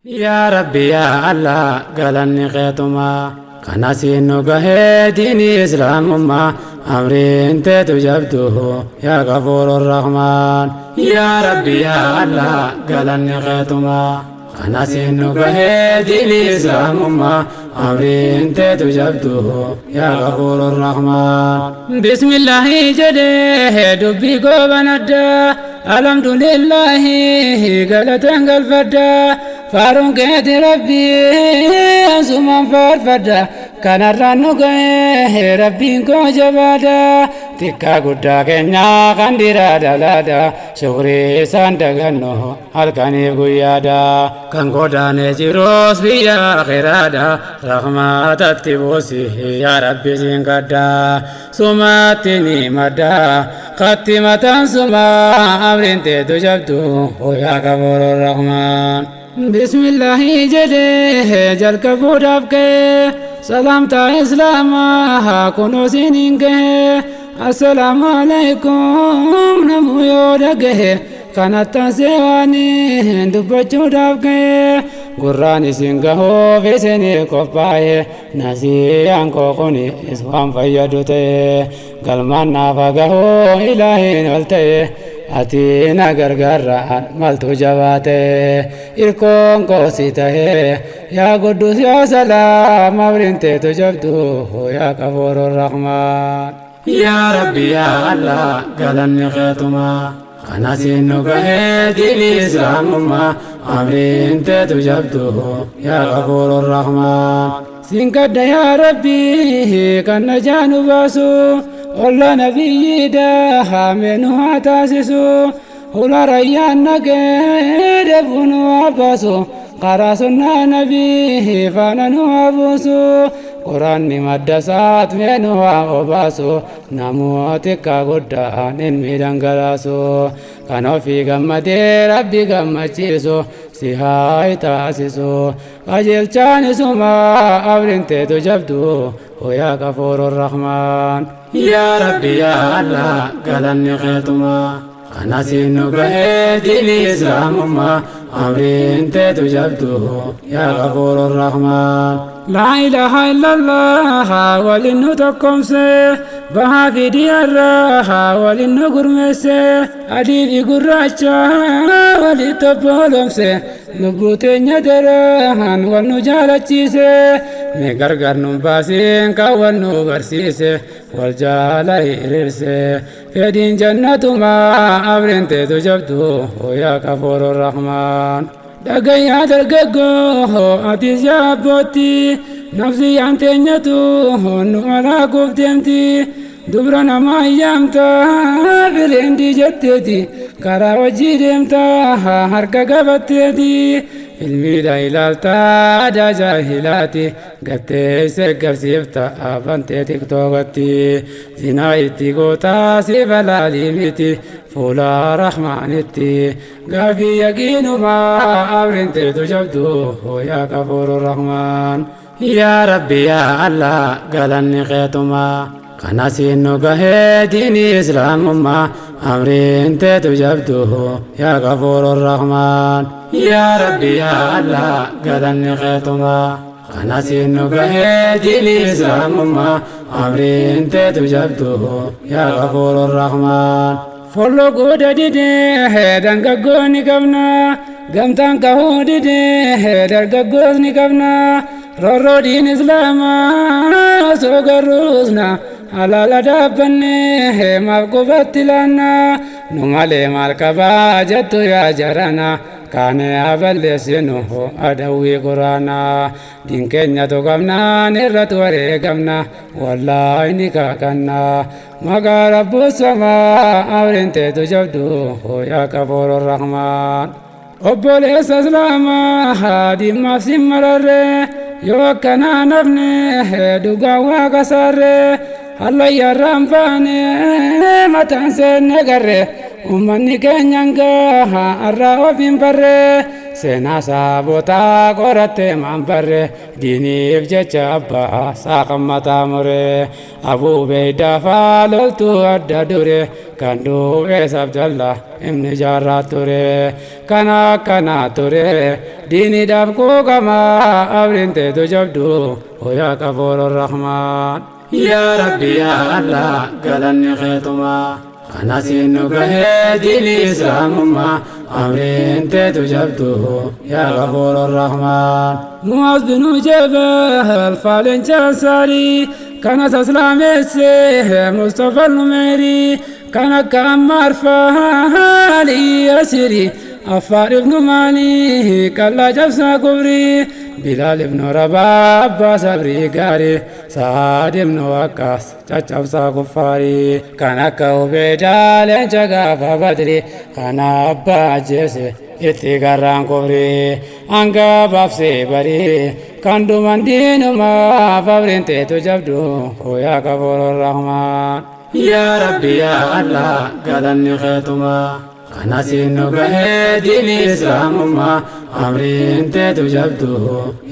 يا ربي يا الله قالني خيتما كان سينو ديني إسلام ما أمري انت تجبته يا غفور الرحمن يا ربي يا الله قالني خيتما كان سينو ديني إسلام ما أمري انت تجبته يا غفور الرحمن بسم الله جده دبي قوبنا الحمد لله قالت انقل فدا فارون كيت ربي سمان فرفدا كان الرنوغي ربي كو جبادا تكا قدا كنيا خندرا دلادا شكري ساندغنو هلكاني قيادا كان قدا نجروس بيا خيرادا رحمة تتبوسي يا ربي زنقدا سماتني مدا خاتمة سما أمرين تجبدو ويا غفور الرحمن بسم الله جده جل كفور أبكي سلامتا إسلاما كنو سنينك السلام عليكم نمو يودك كانت سيواني دبجو دابك قراني سنگهو في سني كوباي ناسي انكو قوني اسوام فيدوتي قلمان نافقهو إلهي نولتي أتينا غرغران مالتو جواته إركون كوسيته يا قدوس يا سلام أورنتي تجبدو يا غفور الرحمن يا ربي يا الله قالني خيتما أنا سينو ديني إسلام ما أمرين تجبده يا غفور الرحمن سينكد يا ربي كان جانو باسو والله نبي دا حامنو تاسسو ولا ريان نقيد بنو عباسو قراسنا نبي فاننو عبوسو قرآن مدسات منو عباسو نموتك قدان الميدان قلاسو كانوا في قمتي ربي قمتيسو سيهاي تاسسو أجل چانسو ما أولنت تجبدو ويا غفور الرحمن يا ربي يا الله قالني خيتما أنا سينو ديني إسلام ما أمرين تجبده يا غفور الرحمن لا إله إلا الله ولنو تقومسه بها في ديارها ولنو قرمسه أديبي قراشا ولتبولمسه نبوتين يدرهن والنجالتشيسه مغرغر نباسين كاولنو برسيسه والجالة إرسه في دين جنة ما أمرين تجبده يا غفور الرحمن دقيا درققو أتيس يا بوتي نفسي أنتينيتو نوالا قفتمتي دبرنا ما يامتا برندي جتتي كارا وجي دمتا هركا قبتتي الميدا إلالتا دا جاهلاتي قتي سكر سيفتا أفنتي تكتوغتي زنايتي قوتا سيفلالي ميتي فولا رحمانتي قافي يقين ما أمرين تجبدو يا غفور الرحمن يا ربي يا الله قالني خيتما كان سينو ديني إسلام ما أمرين تجبدو يا غفور الرحمن يا ربي يا الله قالني خيتما كان سينو ديني إسلام ما أمرين تجبدو يا غفور الرحمن فلو قود ديده دنگگوني كبنا گمتان كهو ديده درگگوني كبنا رو دين إسلاما سوغر روزنا حلال دابني مفقوبت لنا نمالي مالكبا جتو يا جرانا كان أبل سنوه أدوي قرانا دين كنيا تو قمنا نرت وري قمنا والله إنك كنا مقا رب السماء أورنت تجبدو يا غفور الرحمن أبول إسلام هادي ما في مرر يوكنا نبني دوغا وقصر الله يرام فاني ما تنسى نقر أمني كنيانك أراو فين بره seenaa saabootaa qorattee manbarre diiniif jecha abbaa saaqammataa mure abuu beeydaafaa loltuu adda dure kan du'ees abdalla ibni jaarraa ture kana ture diiniidhaaf quuqamaa abriin teetu jabdu hoyaa qafoolon rahmaan yaa rabbi yaa allah galanni keetumaa kanasiin nu gahee diini islaamummaa amriin teetu jabdu yaa qafoolon rahmaan mu'aaz binu jabal faalencha ansaarii kanas aslaameesse mustafa numeerii kan akka ammaar faalii asirii affaar ibnu maalii qallaa cabsaa kubrii bilaal ibnu rabaa abbaa sabrii gaarii sa'aad ibnu waqqaas caccabsaa kuffaarii kan akka ubeedaa leenca gaafa badrii kan abbaa ajjeese itti garraan kubrii hanga baabsee barii kan dhuman diinumaaf abriin teetu jabdu hoyaa qafoolon rahmaan yaa rabbi yaa allah galanni keetumaa kanasiin nu gahee diini islaamummaa amriin teetu jabdu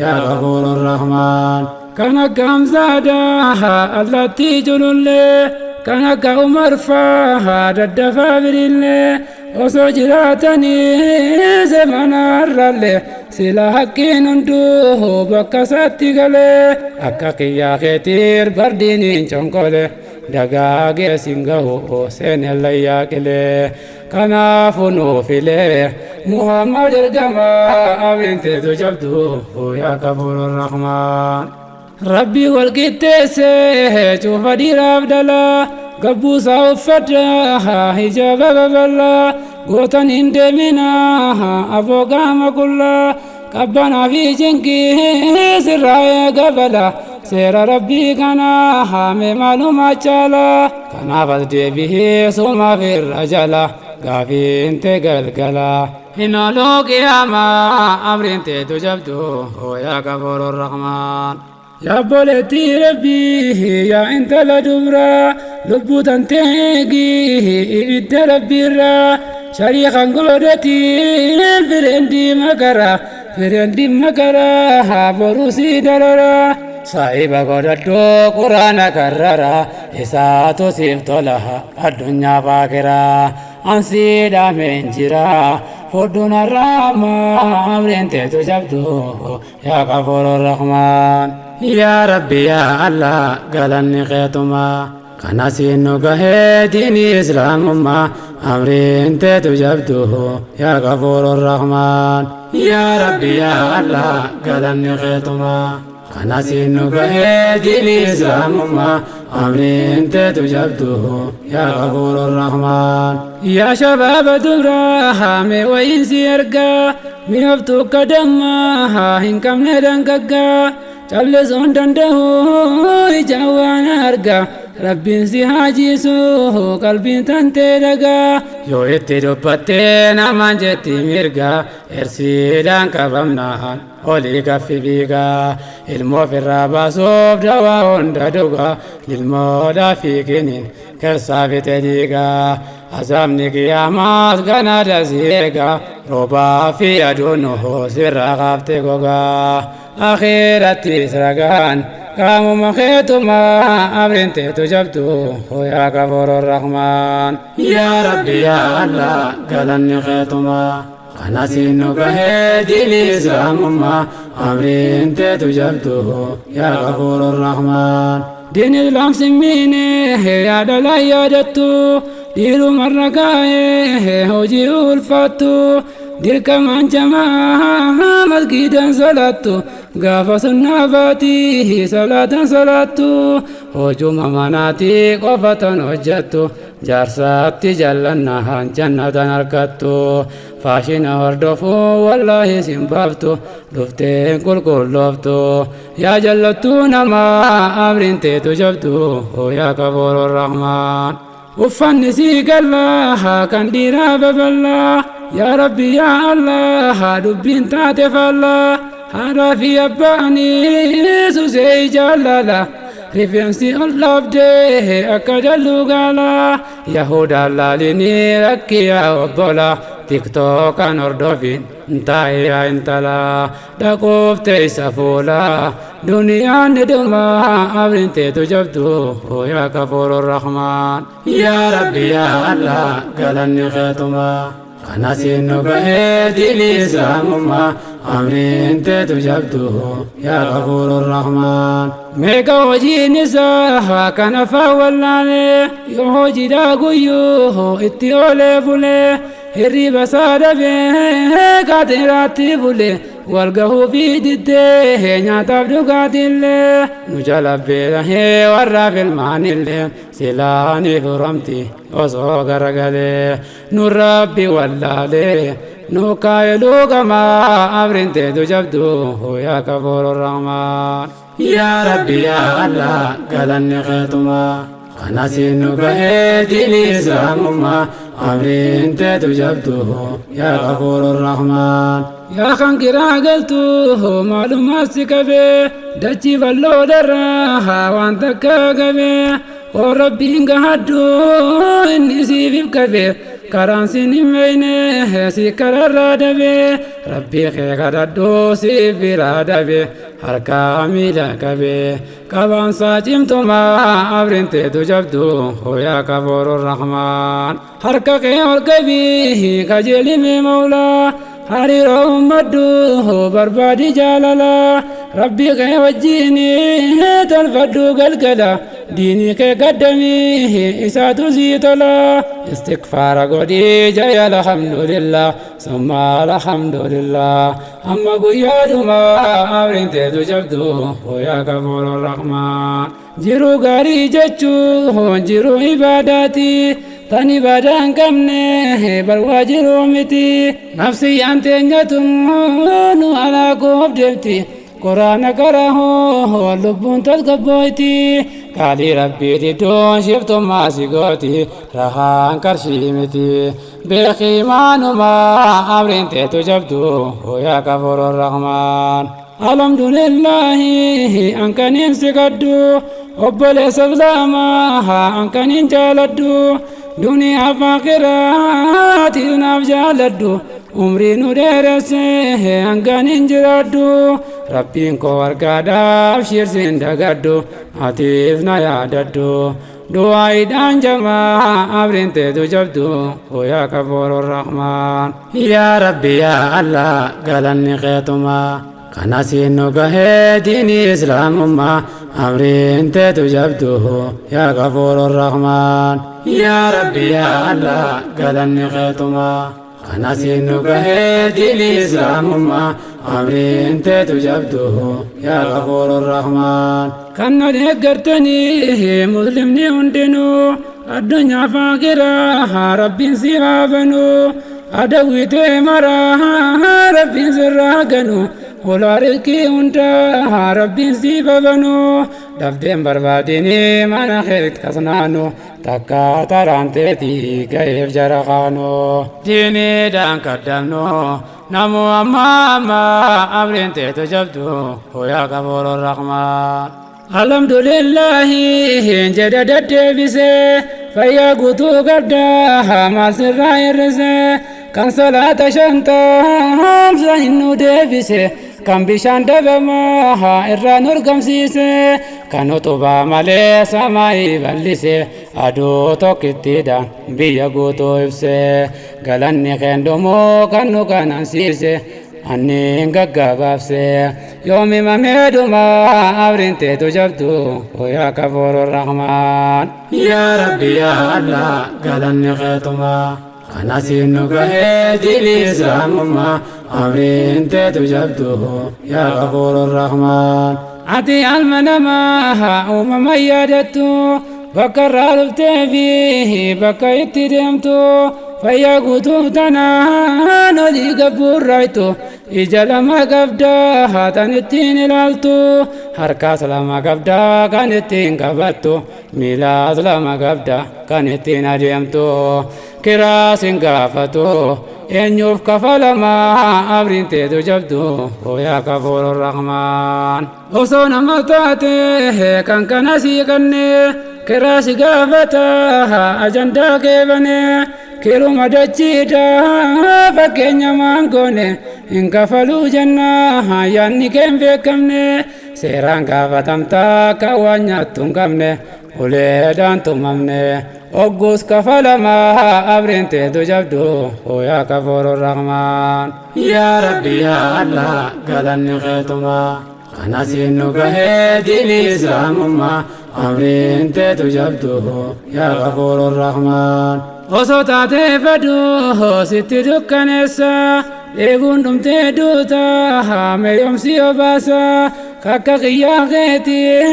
yaa qafoolon rahmaan kan akka hamzaadaa allattii julullee kan akka umar faa daddafaa birillee osoo jiraatanii zemanarrallee sila haqqiin hunduu bakka isaatti galee akka qiyyaa keetiir bardiiniin conkole dagaagee singahu seeneen layyaaqile kanaafuu nuufilee muhammad ergamaa abriin teetu jabdu yaa qafoolon rahmaan rabbii walqixxeessee cufa dhiiraaf dhalaa gabbuusaa uffadhaa hijaaba babal'aa gootan hin deeminaa aboo qaama qullaa qabbanaa fi jinqii sirraa eegabala seera rabbii kanaa haamee maalumaa caalaa kanaaf as deebihee sumaaf irra jala gaafiin tee galgala hinooluu qiyaamaa abriin teetu jabdu yaa qafoolon rahmaan yaa obboleettii rabbii yaa intala dubraa lubbuu tanteegii ibidda rabbiirraa shariikan godhatiin fireendi makaraa borusii dararaa saahiba godhadhoo quraana karraraa isaatu siif tola addunyaa faakiraa ansiidhameen jiraa fodduuna raamaa abriin teetu jabdu yaa qafoolon rahmaan yaa rabbi yaa allah galanni keetumaa kanasiin nu gahee diini islaamummaa amriin teetu jabdu yaa qafoolon rahmaan yaa rabbi yaa allah galanni keetumaa kanasiin nu gahee diini islaamummaa amriin teetu jabdu yaa qafoolon rahmaan yaa shabaaba dubraa mee wayinsi ergaa mi'ooftuu akka dammaa hin qabne dangaggaa callisuun danda'u ijaan waan argaa rabbiin si haajisu qalbiin tantee dhagaa yoo itti dubbattee namaan jetti mirgaa ersiidhaan qabamnaan olii gaffi fiigaa ilmoof irraa baasuuf dawaa hunda dhugaa ilmoodhaa fiiginiin keessaa fite dhiigaa azaabni qiyaamaas ganaadha si eegaa roobaa fi aduun sirraa qaafte gogaa akhiirattis ragaan qaamuma keetumaa abriin teetu jabdu yaa qafoolon rahmaan yaa rabbi yaa allah galanni keetumaa kanasiin nu gahee diini islaamummaa amriin teetu jabdu yaa qafoolon rahmaan diini islaam simmiine yaadalaan yaadattu dhiirumarra kaa'ee hojii ulfaattu dirqamaan jamaa masgiidan salaattu gaafa sunnaa baatii salaatan salaattu hojuma manaatii qofatan hojjattu jaarsaatti jallannaan jannatan argattu faashina hordofuu wallaahi sin baaftu dhufteen qulqullooftu yaa jallattuu namaa abriin teetu jabdu yaa qafoolon rahmaan uffanni sii gallaa kan dhiiraa babal'aa yaa rabbi yaa allah dubbiin taate faallaa haadhaa fi abbaanii susee jaalala rifeensi ol dhabdee akka jallu gaala Yahudaan laalinii rakkiyaa obbola tiktookan hordofin taa'ee intala dhaquuf teessa fuula duniyaan ni dhuma abrin teetu jabdu yaa kafuurur rahmaan yaa rabbi yaa allah galanni keetuma kana siin nu gahee diinii islaamummaa amriin teetu jabdu yaa kafuurur rahmaan meeqa hojiin isaa kan afaan wallaane yoo hojiidhaa guyyuu itti oolee bulee hirriba isaa dhabee kaatiraatti bulee walgahuu fi diddee nyaataaf dhugaatiillee nu jala beelahee warraaf ilmaanillee silaanii furamti osoo garagalee nu rabbi wallaalee nu kaayeluu gamaa abrin teetu jabdu yaa kafuurur rahmaan yaa rabbi yaa allah galanni keetuma kana siin nu gahee diinii islaamummaa amriin teetu jabdu yaa kafuurur rahmaan yaa kan kiraa galtu maalumaas si qabee dachii bal'oo darraa waan takka qabee oo rabbiin gahaddu inni siifif qabee karaan sin hin beeyne si kararraa dabee rabbii kee kadhadhu siif biraa dabee harkaa miila qabee qabaansaa cimtumaa abrin teetu jabdu yaa kafuurur rahmaan harka kee ol qabii kajeelimee mawlaa hariiroo ummaddu barbaadi jaalala rabbii kee wajjiini tolfadhu galgala diinii kee gaddamii isaatu sii tola istikfaara godhii jaya alhamdulillah summa alhamdulillah amma guyyaadhuma abrin teetu jabdu yaa kafuurur rahmaan jiruu gaarii jechuun jiruu ibaadaati tan ibaadaa hin qabne balwaa jiruu miti nafsiyyaan teenyatun nu alaaquuf deemti quraana qara'uu lubbuun tasgabbooyti qaalii rabbii didduun shiftummaa si gooti rahaan qarshii miti beekii maanumaa amriin teetu jabdu yaa kafuurur rahmaan alhamdulillahi ankaniin si gaddu obboleessa islaamaa ankaniin jaaladdu duniyaa faaqiraatii naaf jaaladdu umrii nu dheeresse hanganiin jiraaddu rabbiin koo argaadhaaf shirsiin dagaddu atiif na yaadaddu du'aayiidhaan jamaa abrin teetu jabdu yaa kafuurur rahmaan yaa rabbi yaa allah galanni keetuma kana siin nu gahee diinii islaamummaa amriin teetu jabdu yaa kafuurur rahmaan yaa rabbi yaa allah galanni keetuma kana siin nu gahee diinii islaamummaa amriin teetu jabdu yaa kafuurur rahmaan kan nu deeggartanii muslimni hundinuu addunyaa faaqiraa rabbiin si haafanuu adawwitee maraa rabbiin sirraa ganuu Ola rizqii hundaa rabbiin siif habanuu dafdeen barbaadinii mana keetti kasnaanu takka taraan teetii ga'eef jara qaanuu diiniidhaan kaddamnu namu amma amriin teetu jabdu yaa kafuurur rahmaan alhamdulillahi jedha deddeebisee fayyaa guutuu qabdaa maal sirraa hir'isee kan salaata shantamsa hinnu deebise kan bishaan dhabamaa irraan urgamsiise kan utubaa malee samaayii bal'ise aduu tokkittiidhaan biyya guutuu ibse galanni keendumoo kan nu kanansiise anniin gaggabaabse yoomi mameeduma amriin teetu jabdu yaa kafuurur rahmaan yaa rabbi yaa allah galanni keetuma kana siin nu gahee diinii islaamummaa amriin teetu jabdu yaa kafuurur rahmaan ati alma namaa uumaman yaadattu bakka irraa dhuftee fi bakka itti deemtu fayyaa guutuu tanaan olii gabbuurraaytu ija lama qabdaa tan ittiin ilaaltu harkaas lama qabdaa kan ittiin qabattu miilaas lama qabdaa kan ittiin adeemtu kiraas hin gaafatu إن يوف كفلما أبرين تيدو جبدو ويا كفور الرحمن وصونا متاته كان سيقني كراسي قافتها أجندا كيبني كيلو مدجيدا فكينيا مانكوني إن كفلو جنة يعني كم بكمني سيران كافتمتا كوانيا تنكمني وليدان تممني أقوس كفلما أبرين تيدو جبدو ويا كفور الرحمن يا ربي يا الله قالني خيتما أنا سينو كهدي الإسلام ما أبرين تيدو جبدو يا غفور الرحمن وصوتاتي فدو ستي دكانيسا إيقون دمتي دوتا ميوم سيو باسا كاكا غياغيتي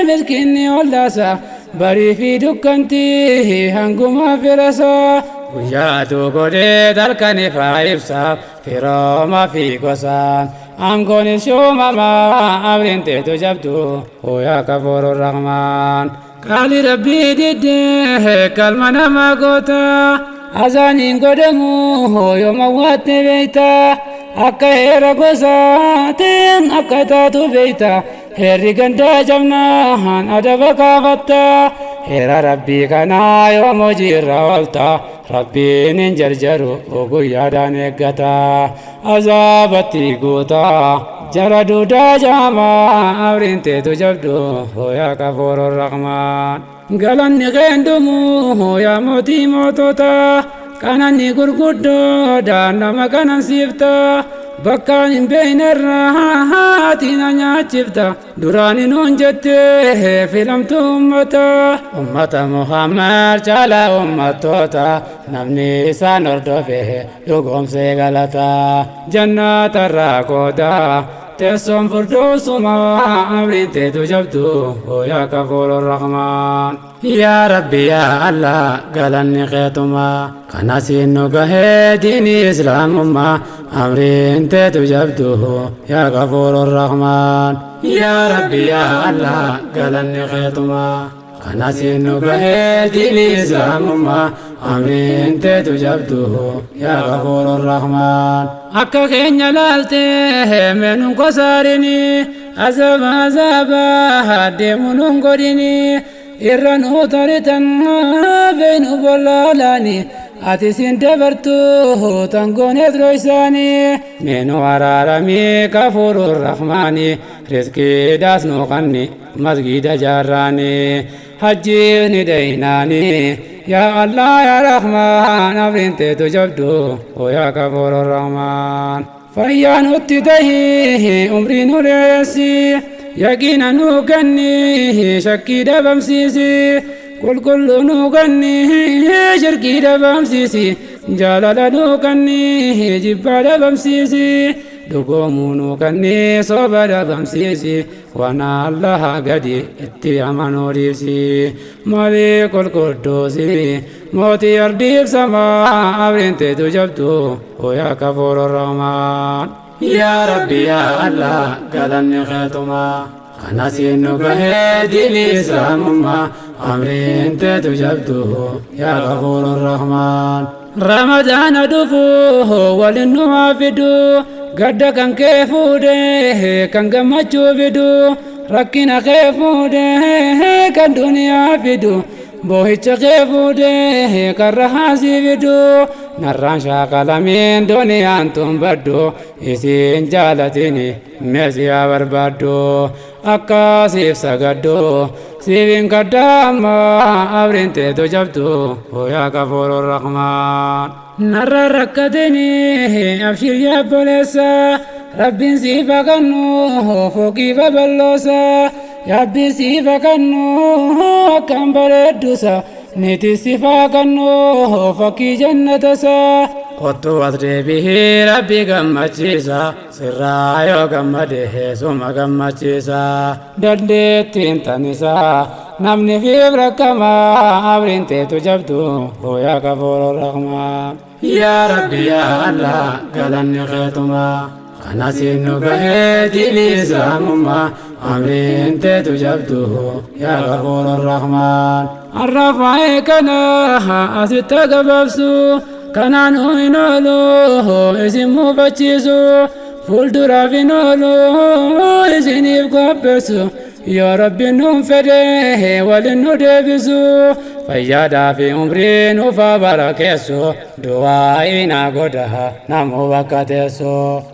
مسكيني ولاسا بري في دكانتي هنقوما فرسا وياتو قدي دالكاني فايبسا في روما في قسان أمكوني شو ماما أبرين تيتو جبدو ويا كفور الرحمن قال ربي ديدي كلمنا ما قوتا أزانين قدمو يوم وات بيتا أكا هيرا قساتين أكا تاتو بيتا هيري قندا جمناهان أدبكا فتا هيرا ربي كنا يوم جير والتا ربي ننجرجرو وقويا دانيقتا أزابتي قوتا جردو دا جاما أورين تيتو جبدو هويا كفور الرحمن قالني غندمو هويا موتي موتوتا كانني قرقودو دانا مكانا سيفتا بكان بين الراحات نانياتشفتا دراني نونجتي فيلم تومتا محمد جالا أمتوتا نمني سانور دوفه يقوم سيغلتا جنات الراكودا تسوم فردوس ما أمرين تيتو جبدو ويا كفور الرحمن يا ربي يا الله قالني خيتما كان سينو ديني إسلام ما أمرين تيتو جبدو يا غفور الرحمن يا ربي يا الله قالني خيتما كان سينو ديني إسلام ما أمرين تيتو جبدو يا غفور الرحمن أكا كينيا لالته منون كسارني أزابا ديمونون قديني إرانو تاريتن بينو بلالاني أتسين دبرتو تنقون يدرويساني منو عرارمي كفور الرحمن رزقي داس نوقني مسجد جاراني حجيني ديناني يا الله يا رحمن أبرين تيتو جبدو ويا كفور الرحمن فيان اتدهي عمري نوريسي يقينا نوغني شكي دبمسيسي كل نوغني شركي دبمسيسي جلال نوغني جبا دبمسيسي دقومونو كني صبر بمسيسي وانا الله قدي اتياما نوريسي مالك القدوسي موتي يرديب سما أبرين تيتو جبدو ويا كفور الرحمن يا ربي يا الله قالني خيتما كان سينو ديني إسلام ما أمرين تيتو جبدو يا غفور الرحمن رمضان دفوه ولنو فيدو قد كان كيفو ده كان قمتشو فيدو ركنا كيفو ده كان دنيا فيدو بوهيتش كيفو ده كان رحاسي فيدو نران شاقلمين دنيا انتم بدو إسين جالتيني ميسيا بربادو أكا سيف سقدو سيفين قداما أبرين تيتو جبدو ويا كفور الرحمن نرى ركدني أبشر يا بوليسا ربي سيفا كنو فوقي فبلوسا يا ربي سيفا كنو كم بردوسا نيتي سيفا كنو فوقي جنة سا قطو أدري به ربي قمتشيسا سرايو قمده سوما قمتشيسا دردتين تنسا نمني في بركما أبرين تيتو جبدو ويا كفور الرحمن يا ربي يا الله قالني خيتما كان سينو ديني إسلام ما أمرين تيتو جبدو يا غفور الرحمن الرفع كنا أسيت قببسو kanaan ho'inoolu isin muufachiisu fuulduraaf hin oolu isiniif qopheessu yoo rabbiin nuun fedhe waliin nu deebisu fayyaadhaa fi umrii nuuf haa barakeessu du'aa naa godha namuu bakka teessu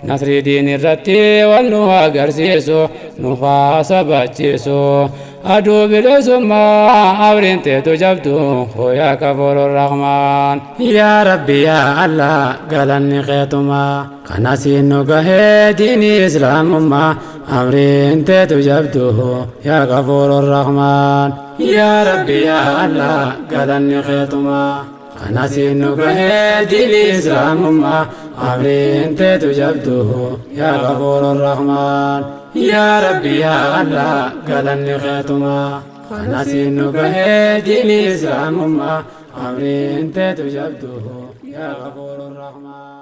nasrii diin irratti wal nu agarsiisu nuuf haa sabachiisu aduu bilisummaa abriin teetu jabdu hooyaa kafuuru rahmaan yaa rabbi yaa allah galanni keetumaa kan asiin nu gahee diinii islaamummaa abriin teetu jabdu yaa kafuuru rahmaan yaa rabbi yaa allah galanni keetumaa kan asiin nu gahee diinii islaamummaa abriin teetu jabdu yaa kafuuru rahmaan yaa rabbi yaa allah galanni keetumaa kan asiin nu gahee diinii islaamummaa abriin teetu jabdu yaa kafuuru rahmaan